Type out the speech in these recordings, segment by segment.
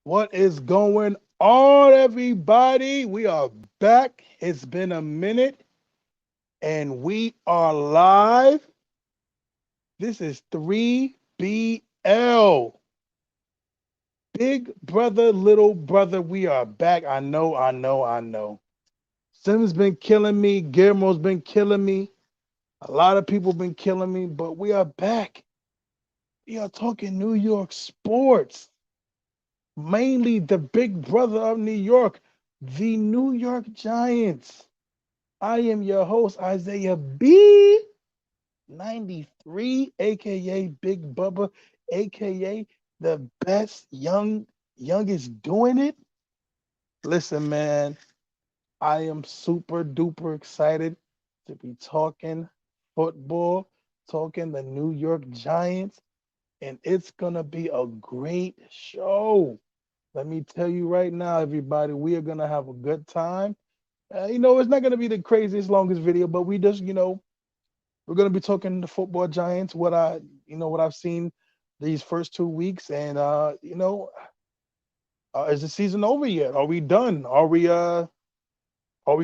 What is going on, everybody? We are back. It's been a minute and we are live. This is 3BL. Big brother, little brother, we are back. I know. Sim's been killing me. Guillermo's been killing me. A lot of people been killing me, but we are back. We are talking New York sports, mainly the big brother of New York, the New York Giants. I am your host, Isaiah B93, aka Big Bubba, aka the best youngest doing it. Listen, man, I am super duper excited to be talking football, talking the New York Giants, and it's gonna be a great show. Let me tell you right now, everybody, we are gonna have a good time. It's not gonna be the craziest, longest video, but we just, we're gonna be talking the football Giants. What I've seen these first 2 weeks, and is the season over yet? Are we done? Are we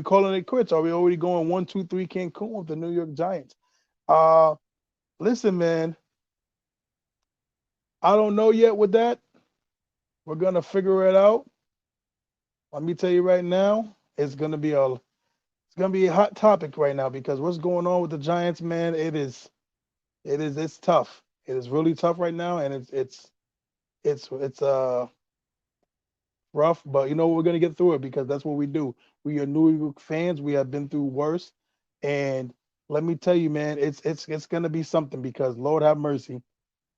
calling it quits? Are we already going 1, 2, 3 Cancun with the New York Giants? Uh, Listen, man, I don't know yet with that. We're gonna figure it out. Let me tell you right now, it's gonna be a hot topic right now because what's going on with the Giants, man? It's tough. It is really tough right now, and it's rough, but you know we're gonna get through it because that's what we do. We are New York fans. We have been through worse, and let me tell you, man, it's gonna be something because Lord have mercy.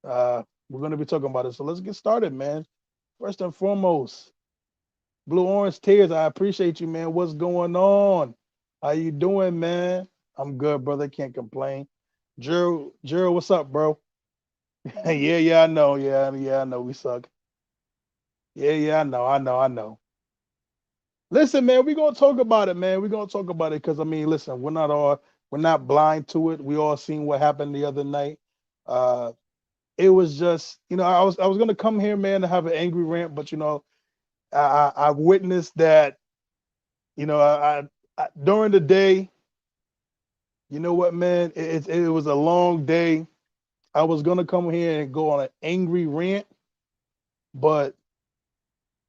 We're gonna be talking about it. So let's get started, man. First and foremost, Blue Orange Tears. I appreciate you, man. What's going on? How you doing, man? I'm good, brother. Can't complain. Gerald, what's up, bro? Yeah, I know. Yeah, I know. We suck. Yeah, I know. Listen, man, we're gonna talk about it, man. We're gonna talk about it because I mean, listen, we're not blind to it. We all seen what happened the other night. Uh, it was just, I was gonna come here, man, to have an angry rant, but I witnessed that, during the day, you know what, man, it was a long day. I was gonna come here and go on an angry rant, but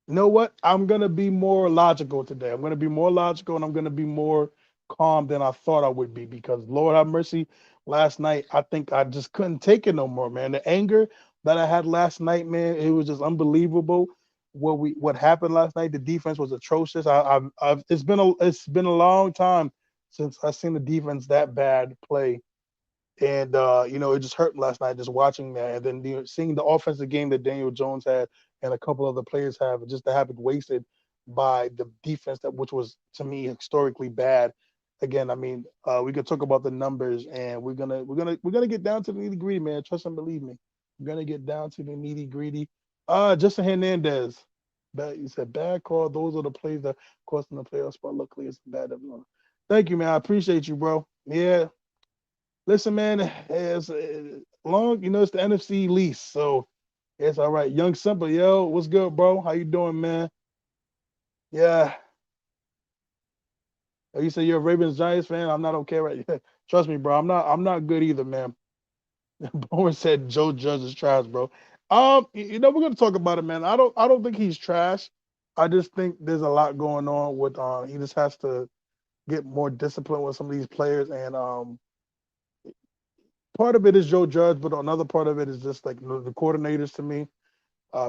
you know what? I'm gonna be more logical today. I'm gonna be more logical and I'm gonna be more calm than I thought I would be because Lord have mercy, last night I think I just couldn't take it no more, man. The anger that I had last night, man, it was just unbelievable. What happened last night? The defense was atrocious. It's been a long time since I seen the defense that bad play, and it just hurt last night just watching that, and then seeing the offensive game that Daniel Jones had and a couple other players have, just to have it wasted by the defense that which was to me historically bad. Again, I mean, we could talk about the numbers, and we're gonna get down to the nitty gritty, man. Trust and believe me, we're gonna get down to the nitty gritty. Justin Hernandez, you said bad call. Those are the plays that cost them the playoff spot. Luckily, it's bad. Thank you, man. I appreciate you, bro. Yeah, listen, man, as long it's the NFC least, so it's all right. Young Simple, yo, what's good, bro? How you doing, man? Yeah. Oh, you say you're a Ravens Giants fan. I'm not okay, right? Trust me, bro. I'm not good either, man. Bowen said Joe Judge is trash, bro. We're gonna talk about it, man. I don't think he's trash. I just think there's a lot going on with he just has to get more discipline with some of these players, and part of it is Joe Judge, but another part of it is just like the coordinators to me.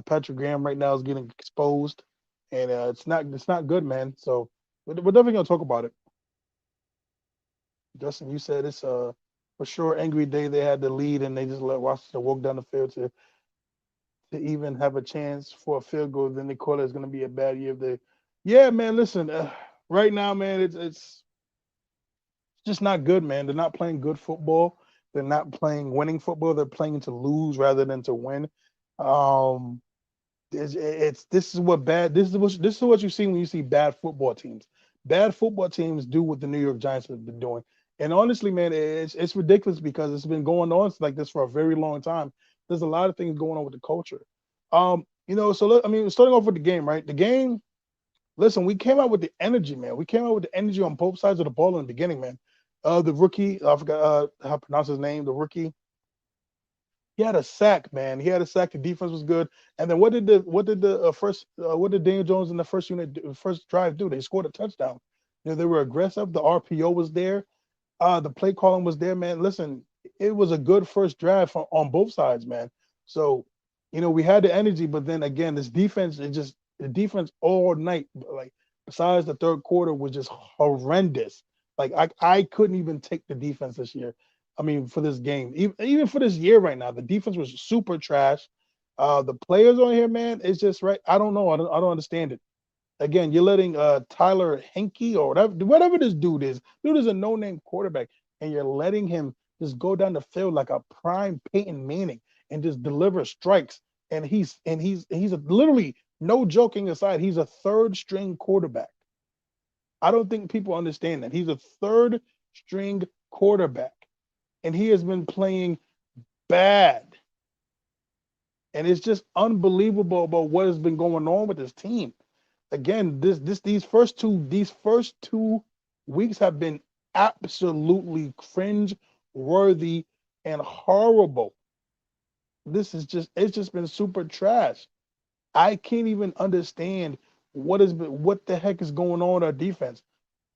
Patrick Graham right now is getting exposed, and it's not good, man. So we're definitely gonna talk about it. Justin, you said it's for sure angry day. They had the lead, and they just let Washington walk down the field to even have a chance for a field goal. Then they call it it's gonna be a bad year. If they, yeah, man. Listen, right now, man, it's just not good, man. They're not playing good football. They're not playing winning football. They're playing to lose rather than to win. Um, it's this is what you see when you see bad football teams. Bad football teams do what the New York Giants have been doing, and honestly, man, it's ridiculous because it's been going on like this for a very long time. There's a lot of things going on with the culture. Starting off with the game, right? The game. Listen, we came out with the energy, man. We came out with the energy on both sides of the ball in the beginning, man. The rookie, I forgot how to pronounce his name. The rookie, he had a sack, man. He had a sack. The defense was good. And then what did Daniel Jones in the first drive do? They scored a touchdown. They were aggressive. The RPO was there. The play calling was there, man. Listen, it was a good first drive on both sides, man. So, we had the energy, but then again, this defense, the defense all night, like besides the third quarter, was just horrendous. Like I couldn't even take the defense this year. I mean, for this game, even for this year right now, the defense was super trash. The players on here, man, it's just right. I don't know. I don't understand it. Again, you're letting Tyler Henke or whatever this dude is. Dude is a no-name quarterback, and you're letting him just go down the field like a prime Peyton Manning and just deliver strikes. And literally, no joking aside, he's a third string quarterback. I don't think people understand that. He's a third string quarterback, and he has been playing bad. And it's just unbelievable about what has been going on with this team. Again, these first two weeks have been absolutely cringe worthy and horrible. It's just been super trash. I can't even understand what the heck is going on with our defense.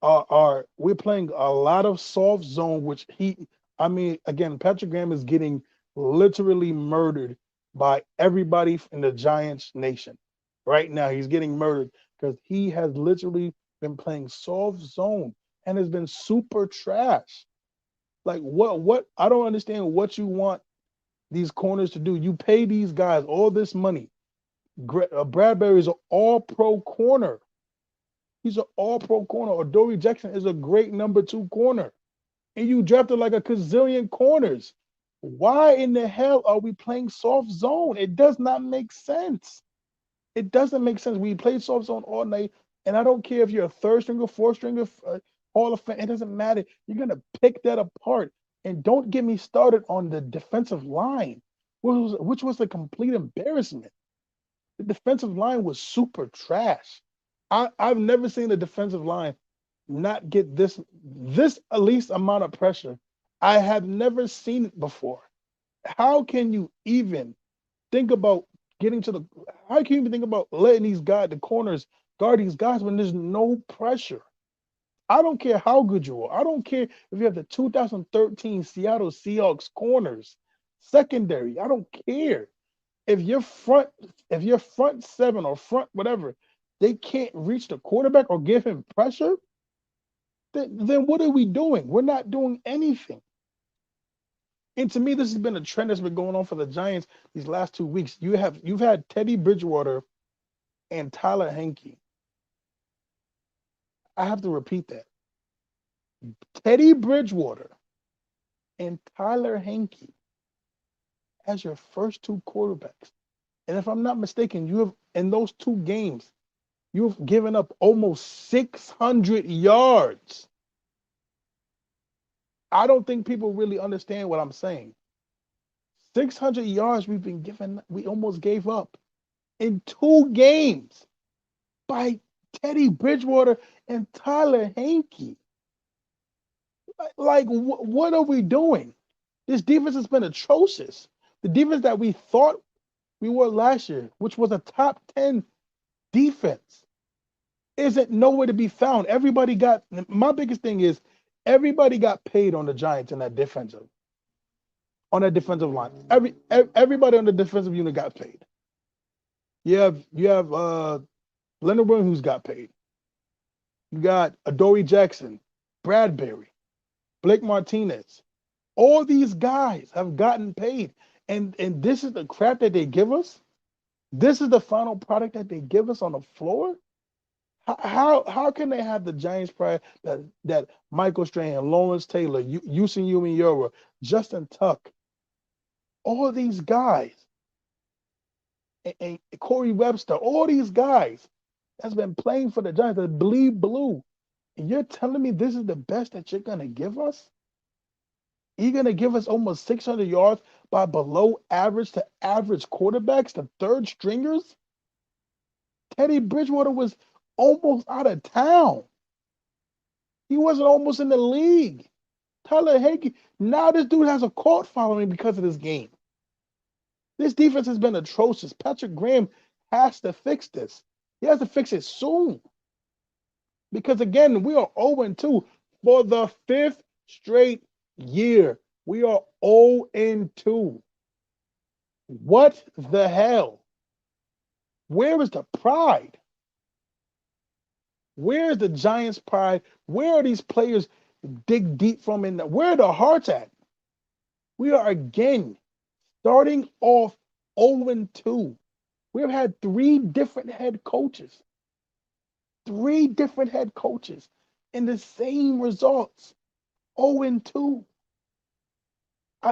We're playing a lot of soft zone, again, Patrick Graham is getting literally murdered by everybody in the Giants nation. Right now, he's getting murdered because he has literally been playing soft zone and has been super trash. Like what I don't understand what you want these corners to do. You pay these guys all this money. Bradbury is an all-pro corner. He's an all-pro corner. Adoree Jackson is a great number 2 corner. And you drafted like a gazillion corners. Why in the hell are we playing soft zone? It does not make sense. It doesn't make sense. We played soft zone all night, and I don't care if you're a third stringer, fourth stringer, Hall of Fame. It doesn't matter. You're gonna pick that apart, and don't get me started on the defensive line, which was a complete embarrassment. The defensive line was super trash. I've never seen a defensive line not get this at least amount of pressure. I have never seen it before. How can you even think about how can you even think about letting the corners guard these guys when there's no pressure? I don't care how good you are. I don't care if you have the 2013 Seattle Seahawks corners, secondary. I don't care. If your front seven or front whatever, they can't reach the quarterback or give him pressure, then what are we doing? We're not doing anything. And to me, this has been a trend that's been going on for the Giants these last 2 weeks. You've had Teddy Bridgewater and Tyler Henke. I have to repeat that. Teddy Bridgewater and Tyler Henke as your first 2 quarterbacks. And if I'm not mistaken, you have in those 2 games, you've given up almost 600 yards. I don't think people really understand what I'm saying. 600 yards we almost gave up in 2 games by Teddy Bridgewater and Tyler Henke. Like, what are we doing? This defense has been atrocious. The defense that we thought we were last year, which was a top 10 defense, isn't nowhere to be found. My biggest thing is everybody got paid on the Giants on that defensive line. Everybody on the defensive unit got paid. You have Leonard Williams who's got paid. You got Adoree Jackson, Bradbury, Blake Martinez. All these guys have gotten paid. And this is the crap that they give us? This is the final product that they give us on the floor? How can they have the Giants pride that Michael Strahan, Lawrence Taylor, Houston Umenyiora, Justin Tuck, all these guys, and Corey Webster, all these guys that's been playing for the Giants that bleed blue, and you're telling me this is the best that you're going to give us? You're going to give us almost 600 yards by below average to average quarterbacks, the third stringers? Teddy Bridgewater was almost out of town. He wasn't almost in the league. Tyler Higbee, now this dude has a cult following because of this game. This defense has been atrocious. Patrick Graham has to fix this. He has to fix it soon. Because again, we are 0-2 for the 5th straight year. We are 0-2. What the hell? Where is the pride? Where is the Giants' pride? Where are these players dig deep from where are the hearts at? We are again starting off 0-2. We've had 3 different head coaches. 3 different head coaches in the same results. 0-2.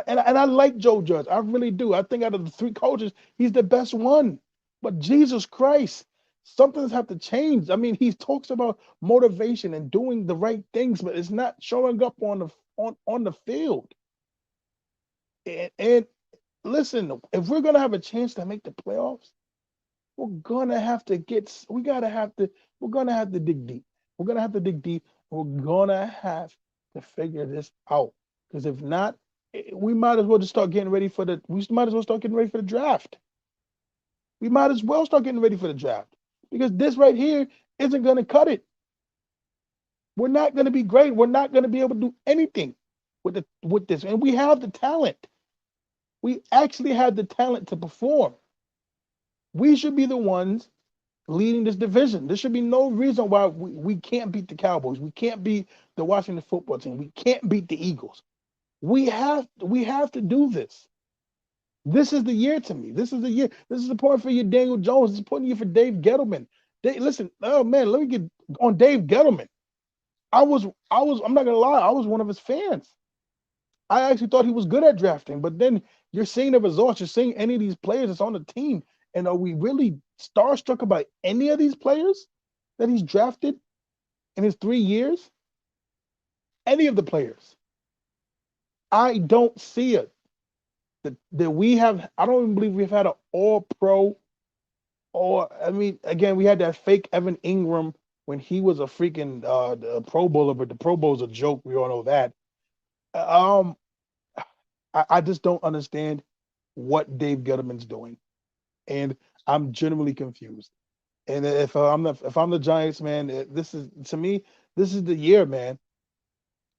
And I like Joe Judge. I really do. I think out of the 3 coaches, he's the best one. But Jesus Christ, something's have to change. I mean, he talks about motivation and doing the right things, but it's not showing up on the field. And listen, if we're gonna have a chance to make the playoffs, we're gonna have to dig deep. We're gonna have to dig deep. We're gonna have to figure this out. Because if not, we might as well just start getting ready for the draft. We might as well start getting ready for the draft. Because this right here isn't gonna cut it. We're not gonna be great. We're not gonna be able to do anything with this. And we have the talent. We actually have the talent to perform. We should be the ones leading this division. There should be no reason why we can't beat the Cowboys. We can't beat the Washington football team. We can't beat the Eagles. We have to do this. This is the year to me. This is the year. This is the point for you, Daniel Jones. This is the point you for Dave Gettleman. Listen, oh man, let me get on Dave Gettleman. I'm not gonna lie, I was one of his fans. I actually thought he was good at drafting, but then you're seeing the results. You're seeing any of these players that's on the team. And are we really starstruck about any of these players that he's drafted in his 3 years? Any of the players? I don't see it. I don't even believe we've had an all-pro, again, we had that fake Evan Ingram when he was a freaking Pro Bowler, but the Pro Bowl's a joke. We all know that. I just don't understand what Dave Gettleman's doing. And I'm genuinely confused. And if I'm the Giants, man, this is the year, man.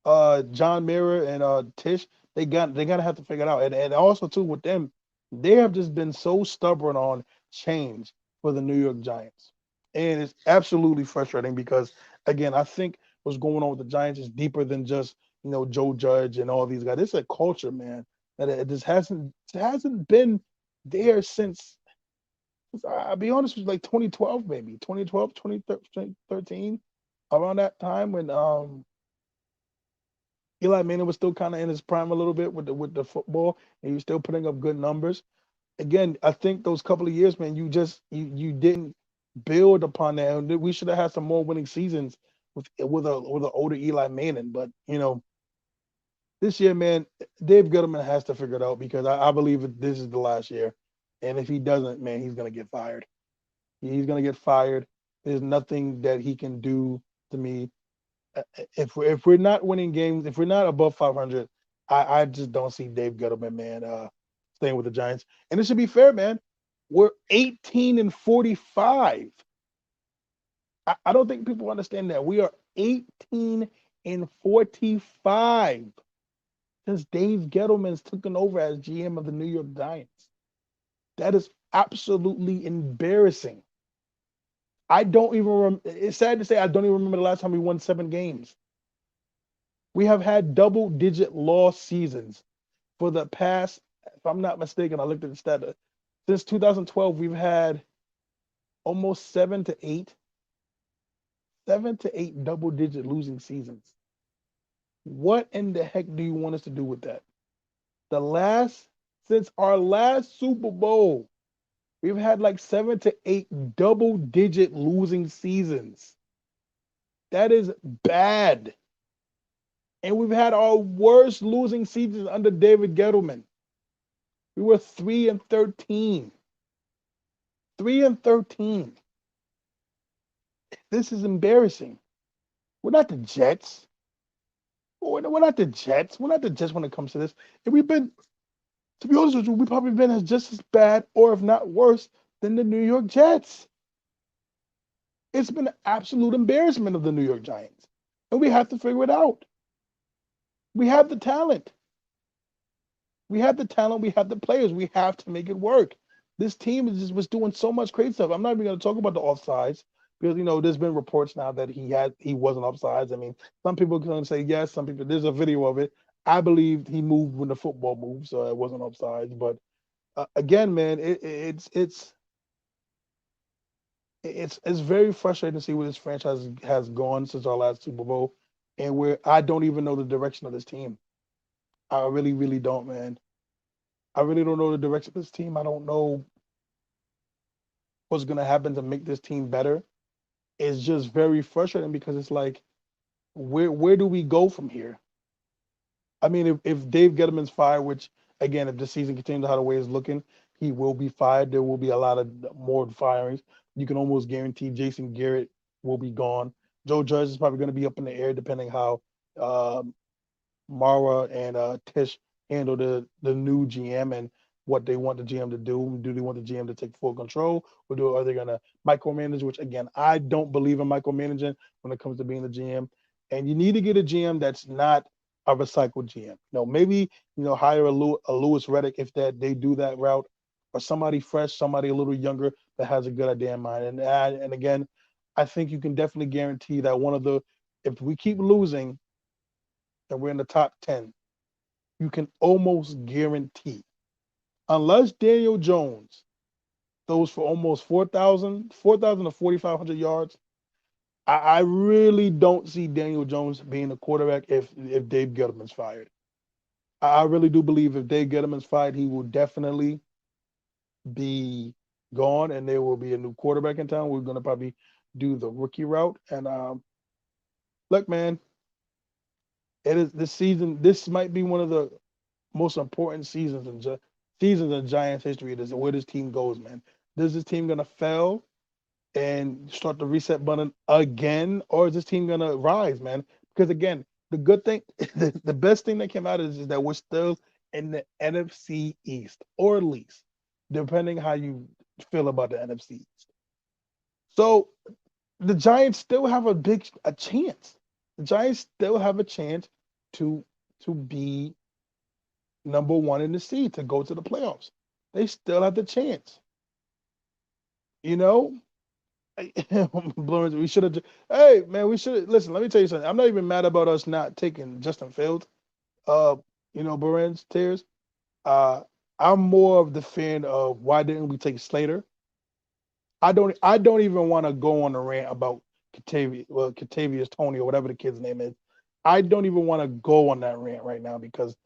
John Mara and Tish, they gotta have to figure it out. And also too with them, they have just been so stubborn on change for the New York Giants. And it's absolutely frustrating because again, I think what's going on with the Giants is deeper than just, Joe Judge and all these guys. It's a culture, man, that it just hasn't been there since I'll be honest with you, like 2012, maybe 2012, 2013, around that time when Eli Manning was still kind of in his prime a little bit with the football, and he was still putting up good numbers. Again, I think those couple of years, man, you didn't build upon that. And we should have had some more winning seasons with an older Eli Manning. But this year, man, Dave Gettleman has to figure it out because I believe that this is the last year. And if he doesn't, man, he's going to get fired. He's going to get fired. There's nothing that he can do to me. If we're not winning games, if we're not above 500, I just don't see Dave Gettleman, man, staying with the Giants. And it should be fair, man. We're 18-45. I don't think people understand that. We are 18-45 since Dave Gettleman's taken over as GM of the New York Giants. That is absolutely embarrassing. It's sad to say I don't even remember the last time we won 7 games. We have had double-digit loss seasons for the past, if I'm not mistaken, I looked at the stat. Since 2012, we've had almost 7 to 8 double-digit losing seasons. What in the heck do you want us to do with that? Since our last Super Bowl, we've had like 7 to 8 double-digit losing seasons. That is bad. And we've had our worst losing seasons under David Gettleman. We were 3-13. 3-13. This is embarrassing. We're not the Jets. We're not the Jets. We're not the Jets when it comes to this. And we've been, to be honest with you, we've probably been as just as bad, or if not worse, than the New York Jets. It's been an absolute embarrassment of the New York Giants. And we have to figure it out. We have the talent. We have the talent. We have the players. We have to make it work. This team is just was doing so much crazy stuff. I'm not even going to talk about the offsides because there's been reports now that he wasn't offsides. I mean, some people are going to say yes. Some people there's a video of it. I believe he moved when the football moved, so it wasn't offsides. But again, man, it's very frustrating to see where this franchise has gone since our last Super Bowl, and where I don't even know the direction of this team. I really, really don't, man. I really don't know the direction of this team. I don't know what's going to happen to make this team better. It's just very frustrating because it's like, where do we go from here? I mean, if Dave Gettleman's fired, which again, if the season continues how the way it's looking, he will be fired. There will be a lot of more firings. You can almost guarantee Jason Garrett will be gone. Joe Judge is probably going to be up in the air depending how um, Mara and Tish handle the new GM and what they want the GM to do. Do they want the GM to take full control, or are they going to micromanage? Which again, I don't believe in micromanaging when it comes to being the GM. And you need to get a GM that's not a recycled GM. Maybe hire a Lewis Reddick if that they do that route, or somebody fresh, somebody a little younger that has a good idea in mind. And again, I think you can definitely guarantee that if we keep losing and we're in the top 10, you can almost guarantee, unless Daniel Jones throws for almost 4,000 to 4,500 yards, I really don't see Daniel Jones being a quarterback if Dave Gettleman's fired. I really do believe if Dave Gettleman's fired, he will definitely be gone, and there will be a new quarterback in town. We're going to probably do the rookie route. And look, man, it is this season. This might be one of the most important seasons in Giants history. Is where this team goes, man. Is this team gonna fail and start the reset button again, or is this team gonna rise, man? Because again, the good thing, the best thing that came out is that we're still in the NFC East, or at least depending how you feel about the NFC East. So the Giants still have a chance. The Giants still have a chance to be number one in the seed to go to the playoffs. They still have the chance. You know, we should have. Hey, man, we should listen. Let me tell you something. I'm not even mad about us not taking Justin Fields. Uh, Barnes tears. Uh, I'm more of the fan of why didn't we take Slater? I don't even want to go on a rant about Katavius Tony or whatever the kid's name is. I don't even want to go on that rant right now because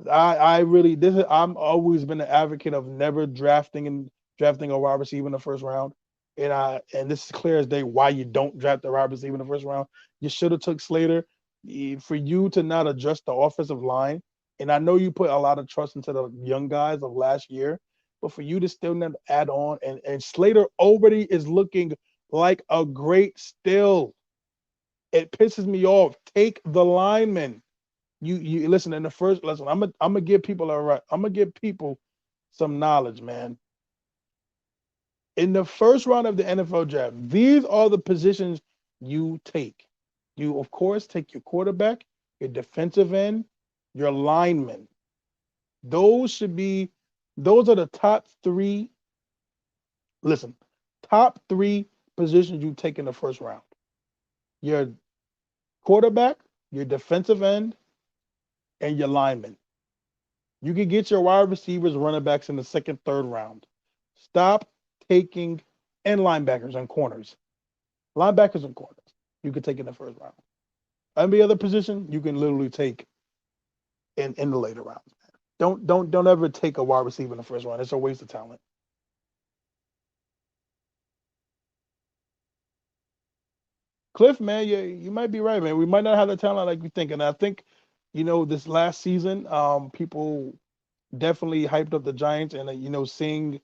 I really I'm always been an advocate of never drafting a wide receiver in the first round. And this is clear as day why you don't draft a wide receiver in the first round. You should have took Slater. For you to not adjust the offensive line. And I know you put a lot of trust into the young guys of last year, but for you to still not add on, and Slater already is looking like a great still. It pisses me off. Take the lineman. You listen in the first lesson. I'm gonna give people I'm gonna give people some knowledge, man. In the first round of the NFL draft, these are the positions you take. You of course take your quarterback, your defensive end, your lineman. Those are the top three. Listen, top three positions you take in the first round. Your quarterback, your defensive end, and your lineman. You can get your wide receivers, running backs in the second, third round. Stop taking and linebackers and corners. Linebackers and corners. You can take in the first round. Every other position you can literally take in the later rounds. Don't ever take a wide receiver in the first round. It's a waste of talent. Cliff, man, you might be right, man. We might not have the talent like we think. And I think, this last season, people definitely hyped up the Giants, and seeing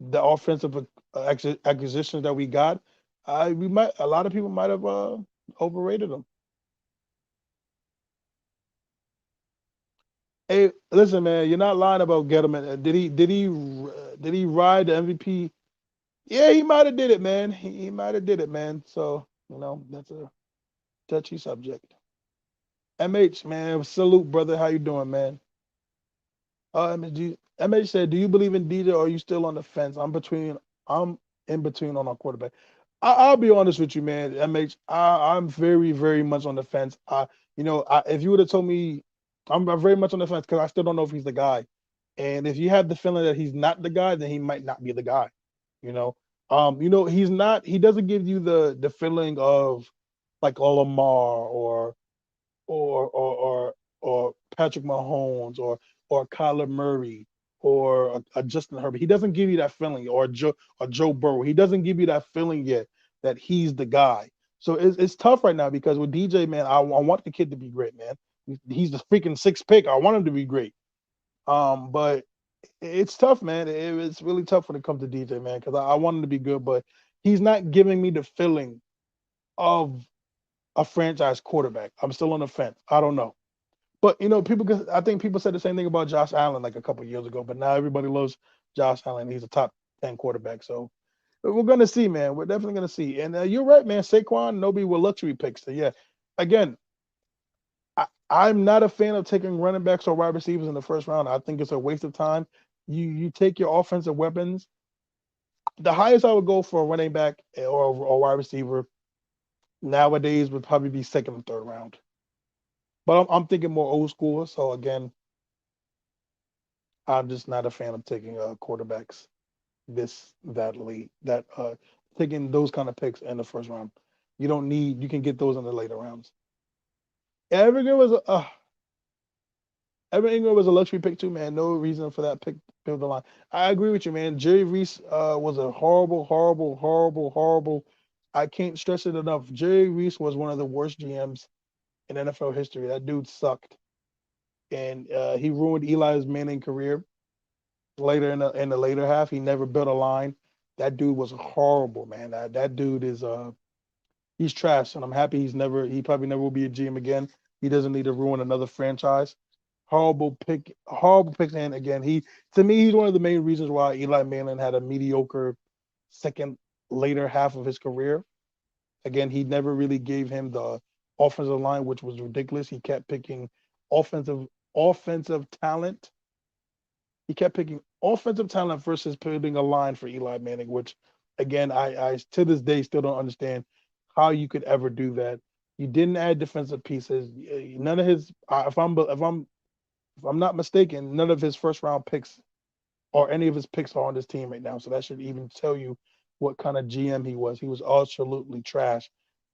the offensive acquisitions that we got, A lot of people might have overrated him. Hey, listen, man, you're not lying about Gettleman. Did he ride the MVP? Yeah, he might have did it, man. He might have did it, man. So that's a touchy subject. MH, man, salute, brother. How you doing, man? MH said, "Do you believe in DJ or are you still on the fence?" I'm in between on our quarterback. I'll be honest with you, man. MH, I'm very, very much on the fence. If you would have told me, I'm very much on the fence because I still don't know if he's the guy. And if you have the feeling that he's not the guy, then he might not be the guy. You know, he's not. He doesn't give you the feeling of like a Lamar or or Patrick Mahomes or Kyler Murray or a Justin Herbert. He doesn't give you that feeling or Joe Burrow. He doesn't give you that feeling yet that he's the guy. So it's tough right now because with DJ, man, I want the kid to be great, man. He's the freaking sixth pick. I want him to be great. But it's tough, man. It's really tough when it comes to DJ, man, because I want him to be good, but he's not giving me the feeling of a franchise quarterback. I'm still on the fence. I don't know. But I think people said the same thing about Josh Allen like a couple years ago. But now everybody loves Josh Allen. He's a top 10 quarterback. So we're gonna see, man. We're definitely gonna see. And you're right, man. Saquon, nobody were luxury picks. So yeah, again, I'm not a fan of taking running backs or wide receivers in the first round. I think it's a waste of time. You take your offensive weapons. The highest I would go for a running back or wide receiver nowadays would probably be second or third round. But I'm thinking more old school. So again, I'm just not a fan of taking quarterbacks that late. That taking those kind of picks in the first round. You don't need. You can get those in the later rounds. Evan Ingram was Evan Ingram was a luxury pick too, man. No reason for that pick of the line. I agree with you, man. Jerry Reese was a horrible, horrible, horrible, horrible. I can't stress it enough. Jerry Reese was one of the worst GMs in NFL history. That dude sucked, and he ruined Eli's Manning career. Later in the later half. He never built a line. That dude was horrible, man. That dude is he's trash, and I'm happy he probably never will be a GM again. He doesn't need to ruin another franchise. Horrible pick. And again, to me he's one of the main reasons why Eli Manning had a mediocre second later half of his career. Again, he never really gave him the offensive line, which was ridiculous. He kept picking offensive talent he kept picking offensive talent versus putting a line for Eli Manning, which again I to this day still don't understand how you could ever do that. You didn't add defensive pieces. None of his if I'm not mistaken, none of his first round picks or any of his picks are on this team right now. So that should even tell you what kind of GM he was. He was absolutely trash.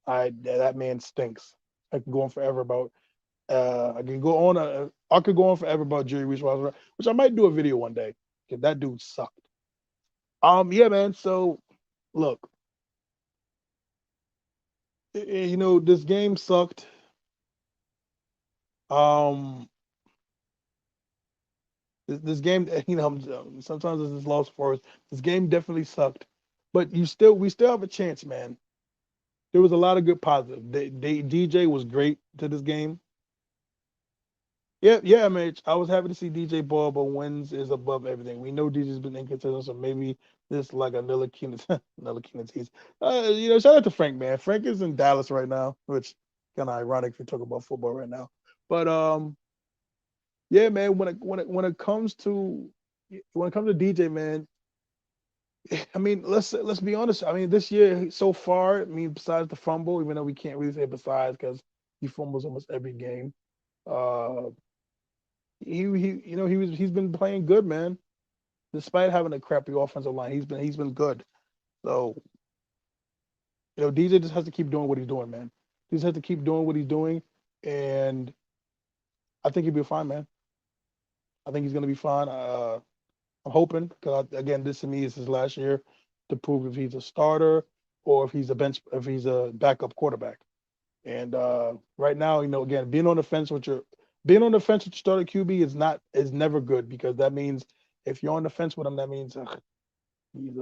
That man stinks. I can go on forever about I could go on forever about Jerry Reese, which I might do a video one day because that dude sucked. Yeah, man. So look, this game sucked. Um, this game, sometimes it's lost for us. This game definitely sucked, but we still have a chance, man. There was a lot of good positive. DJ was great to this game. Yeah, yeah, Mitch. I was happy to see DJ ball, but wins is above everything. We know DJ's been inconsistent, so maybe this like another Keenan, another Keenan tease. Shout out to Frank, man. Frank is in Dallas right now, which kind of ironic if you talk about football right now. But yeah, man. When it comes to DJ, man. I mean, let's be honest. I mean, this year so far, I mean, besides the fumble, even though we can't really say besides because he fumbles almost every game. Uh, he's been playing good, man. Despite having a crappy offensive line, he's been good. So DJ just has to keep doing what he's doing, man. He just has to keep doing what he's doing, and I think he'll be fine, man. I think he's gonna be fine. I'm hoping because again, this to me is his last year to prove if he's a starter or if he's a backup quarterback. And right now, again, being on the fence with your starter QB is never good because that means if you're on the fence with him, that means he's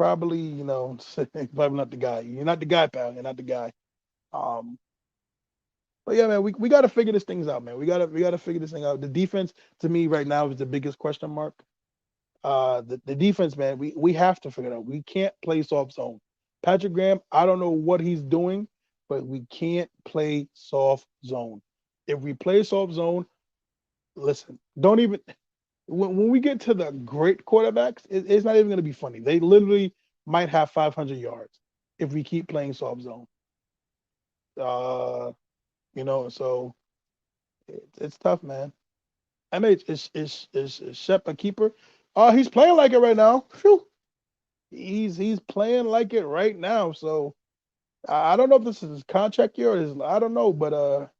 probably, probably not the guy. You're not the guy, pal. You're not the guy. Um, but yeah, man, we got to figure this things out, man. We gotta figure this thing out. The defense to me right now is the biggest question mark. The defense, man, we have to figure it out. We can't play soft zone. Patrick Graham, I don't know what he's doing, but we can't play soft zone. If we play soft zone, listen, don't even when we get to the great quarterbacks, it's not even going to be funny. They literally might have 500 yards if we keep playing soft zone. Uh, so it's tough, man. MH is Shep a keeper? He's playing like it right now. Phew. He's playing like it right now. So I don't know if this is his contract year or his, I don't know, but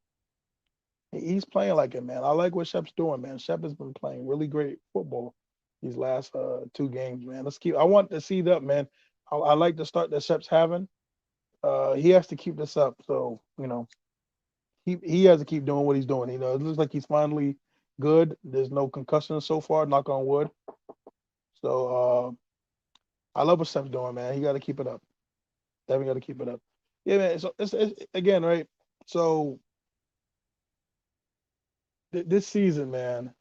he's playing like it, man. I like what Shep's doing, man. Shep has been playing really great football these last two games, man. I want to see that, man. I like the start that Shep's having. He has to keep this up. So, he has to keep doing what he's doing. It looks like he's finally good. There's no concussions so far, knock on wood. So I love what Shep's doing, man. He got to keep it up. Definitely got to keep it up. Yeah, man. So it's again, right? So this season, man,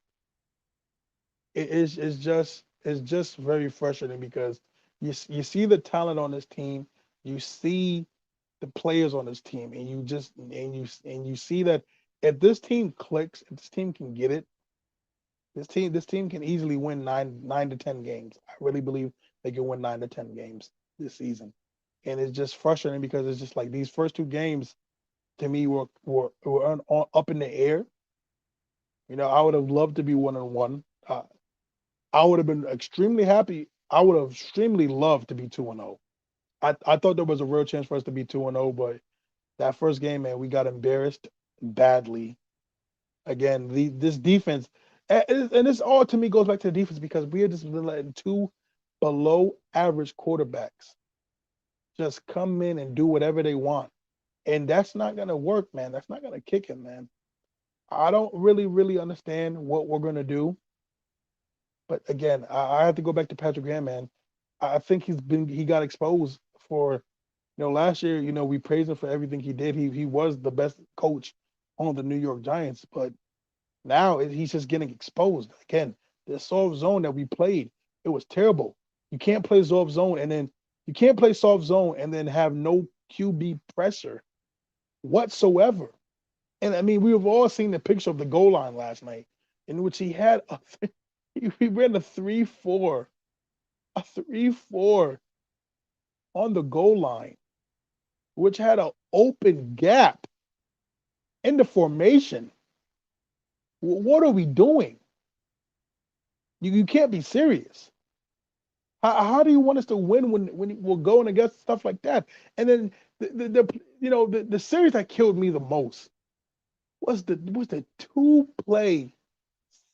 it's just very frustrating because you see the talent on this team, you see the players on this team, and you see that if this team clicks, if this team can get it, this team can easily win nine to 10 games. I really believe they can win 9 to 10 games this season, and it's just frustrating because it's just like these first two games to me were up in the air. I would have loved to be 1-1. I would have been extremely happy. I would have extremely loved to be 2-0. I thought there was a real chance for us to be 2-0, but that first game, man, we got embarrassed badly. Again, this defense, and this all to me goes back to the defense because we had just been letting two below average quarterbacks just come in and do whatever they want. And that's not gonna work, man. That's not gonna kick him, man. I don't really understand what we're gonna do. But again, I have to go back to Patrick Graham, man. I think he got exposed for last year. We praised him for everything he did. He was the best coach on the New York Giants, but now he's just getting exposed again. The soft zone that we played, it was terrible. You can't play soft zone and then have no QB pressure whatsoever. And I mean, we've all seen the picture of the goal line last night, in which he had he ran a 3-4 on the goal line, which had an open gap in the formation. What are we doing? You can't be serious. How do you want us to win when we're going against stuff like that? And then the series that killed me the most was the two play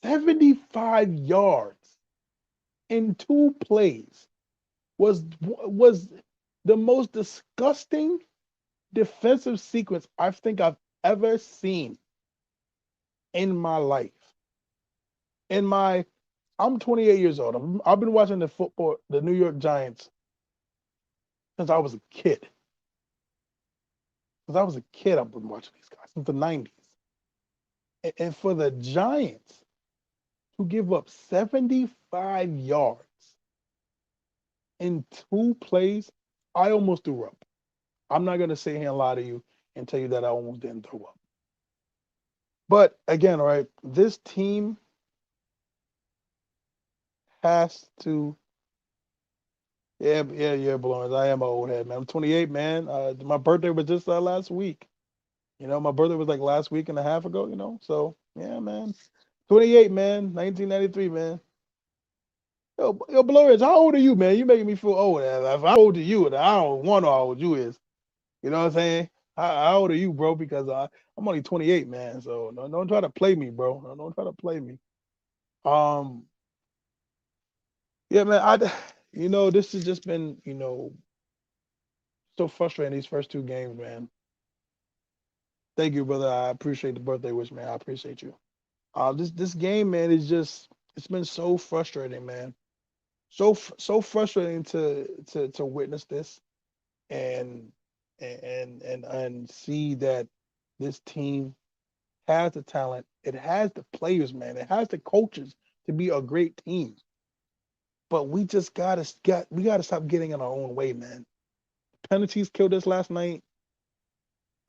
75 yards in two plays was the most disgusting defensive sequence I think I've ever seen in my life. In my I'm 28 years old. I've been watching the New York Giants since I was a kid. Since I was a kid, I've been watching these guys since the 90s. And for the Giants to give up 75 yards in two plays, I almost threw up. I'm not gonna sit here and lie to you and tell you that I almost didn't throw up. But again, all right, this team has to. Yeah, Blowers. I am an old head, man. I'm 28, man. My birthday was just last week. My birthday was like last week and a half ago. So yeah, man. 28, man. 1993, man. Yo, Blowers, how old are you, man? You making me feel old. If I'm old to you, then I don't want to know how old you is. You know what I'm saying? How old are you, bro? Because I'm only 28, man. So don't try to play me, bro. Don't try to play me. Um, yeah, man. This has just been, so frustrating these first two games, man. Thank you, brother. I appreciate the birthday wish, man. I appreciate you. This game, man, it's been so frustrating, man. So frustrating to witness this and and see that this team has the talent, it has the players, man, it has the coaches to be a great team. But we just we gotta stop getting in our own way, man. Penalties killed us last night.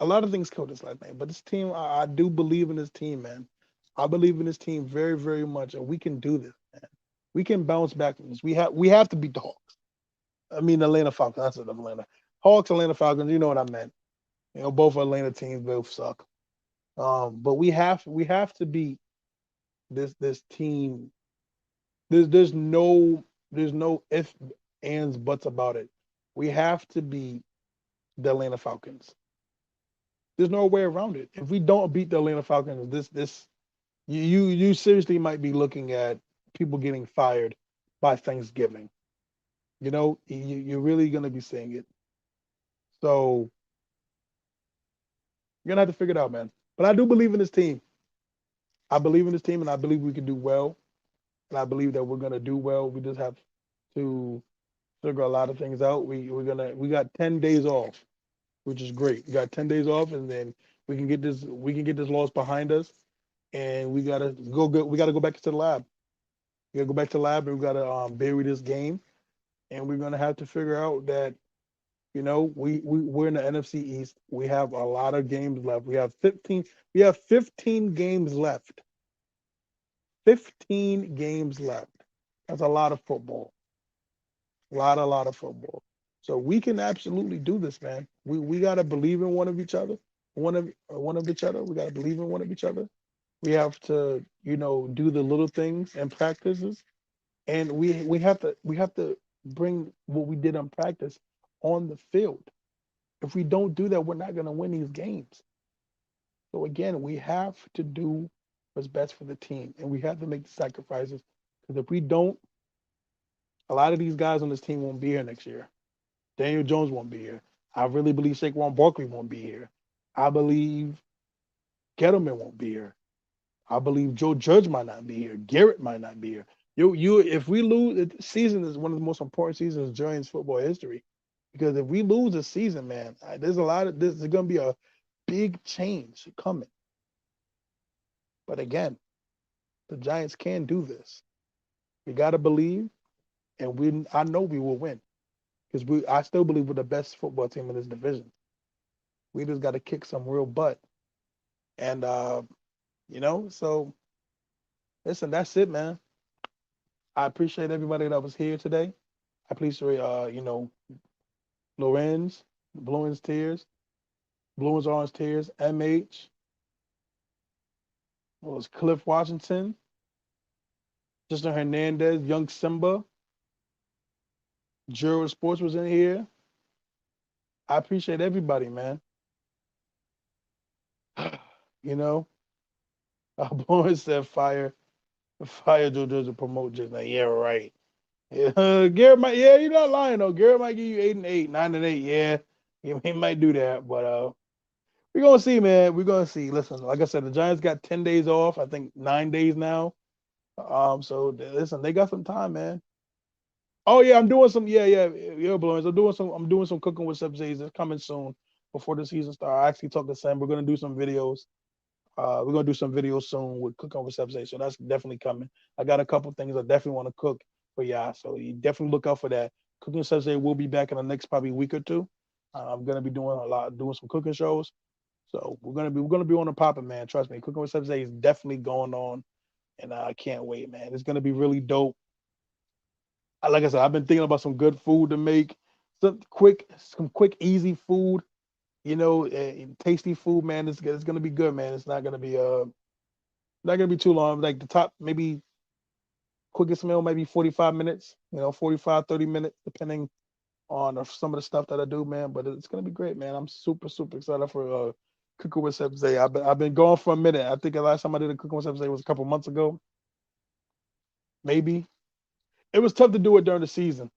A lot of things killed us last night. But this team, I do believe in this team, man. I believe in this team very, very much, and we can do this, man. We can bounce back from this. We have to beat the Hawks. I mean, Atlanta Falcons. That's it, Atlanta Hawks, Atlanta Falcons. You know what I meant. Both Atlanta teams both suck. But we have to beat this team. There's no if, ands, buts about it. We have to beat the Atlanta Falcons. There's no way around it. If we don't beat the Atlanta Falcons, this you seriously might be looking at people getting fired by Thanksgiving. You're really gonna be seeing it. So you're gonna have to figure it out, man. But I do believe in this team. I believe in this team, and I believe we can do well. And I believe that we're gonna do well. We just have to figure a lot of things out. We got 10 days off, which is great. We got 10 days off, and then we can get this loss behind us, and we gotta go back to the lab. We gotta go back to the lab, and we gotta bury this game, and we're gonna have to figure out that we're in the NFC East. We have a lot of games left. We have 15 games left. 15 games left. That's a lot of football. A lot of football. So we can absolutely do this, man. We gotta believe in one of each other. One of each other. We gotta believe in one of each other. We have to, do the little things and practices, and we have to bring what we did on practice on the field. If we don't do that, we're not gonna win these games. So again, we have to do what's best for the team, and we have to make the sacrifices. Because if we don't, a lot of these guys on this team won't be here next year. Daniel Jones won't be here. I really believe Saquon Barkley won't be here. I believe Gettleman won't be here. I believe Joe Judge might not be here. Garrett might not be here. If we lose, the season is one of the most important seasons in Giants football history. Because if we lose this season, man, there's going to be a big change coming. But again, the Giants can do this. We got to believe, and I know we will win because I still believe we're the best football team in this division. We just got to kick some real butt, and so listen, that's it, man. I appreciate everybody that was here today. I appreciate Lorenz, Blue Tears, Blue Orange Tears, MH, was Cliff Washington, Justin Hernandez, Young Simba, Juro Sports was in here. I appreciate everybody, man. you know, Blowing said fire JoJo to promote just now. Yeah, right. Yeah, Garrett might. Yeah, you're not lying though. Garrett might give you 8-8, 9-8. Yeah, he might do that, but we're gonna see, man. We're gonna see. Listen, like I said, the Giants got 10 days off. I think 9 days now. So listen, they got some time, man. Oh yeah, I'm doing some. Yeah, Blowing. I'm doing some cooking with Sub Z's. It's coming soon before the season starts. I actually talked to Sam. We're gonna do some videos. We're gonna do some videos soon with cooking with Sub Z. So that's definitely coming. I got a couple things I definitely want to cook for y'all. So you definitely look out for that. Cooking with Sub Z will be back in the next probably week or two. I'm gonna be doing some cooking shows. So we're gonna be on the popping, man. Trust me, Cooking with Sub Z is definitely going on, and I can't wait, man. It's gonna be really dope. Like I said, I've been thinking about some good food to make, some quick, easy food. Tasty food, man. It's gonna be good, man. It's not gonna be too long. Like the top, maybe quickest meal, maybe 45 minutes. 45, 30 minutes, depending on some of the stuff that I do, man. But it's gonna be great, man. I'm super, super excited for cooking with Seb Zay. I've been going for a minute. I think the last time I did a cooking with Seb Zay was a couple months ago, maybe. It was tough to do it during the season.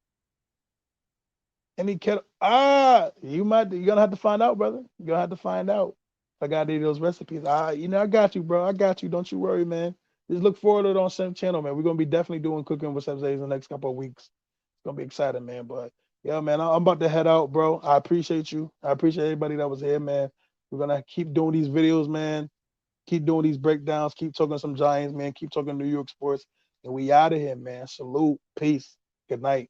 Any kettle? You're gonna have to find out, brother. You're gonna have to find out. If I got any of those recipes. I got you, bro. I got you. Don't you worry, man. just look forward to it on Sim channel, man. We're gonna be definitely doing cooking with Sensei in the next couple of weeks. It's gonna be exciting, man. But yeah, man, I'm about to head out, bro. I appreciate you. I appreciate everybody that was here, man. We're gonna keep doing these videos, man. Keep doing these breakdowns. Keep talking some Giants, man. Keep talking New York sports. And we out of here, man. Salute. Peace. Good night.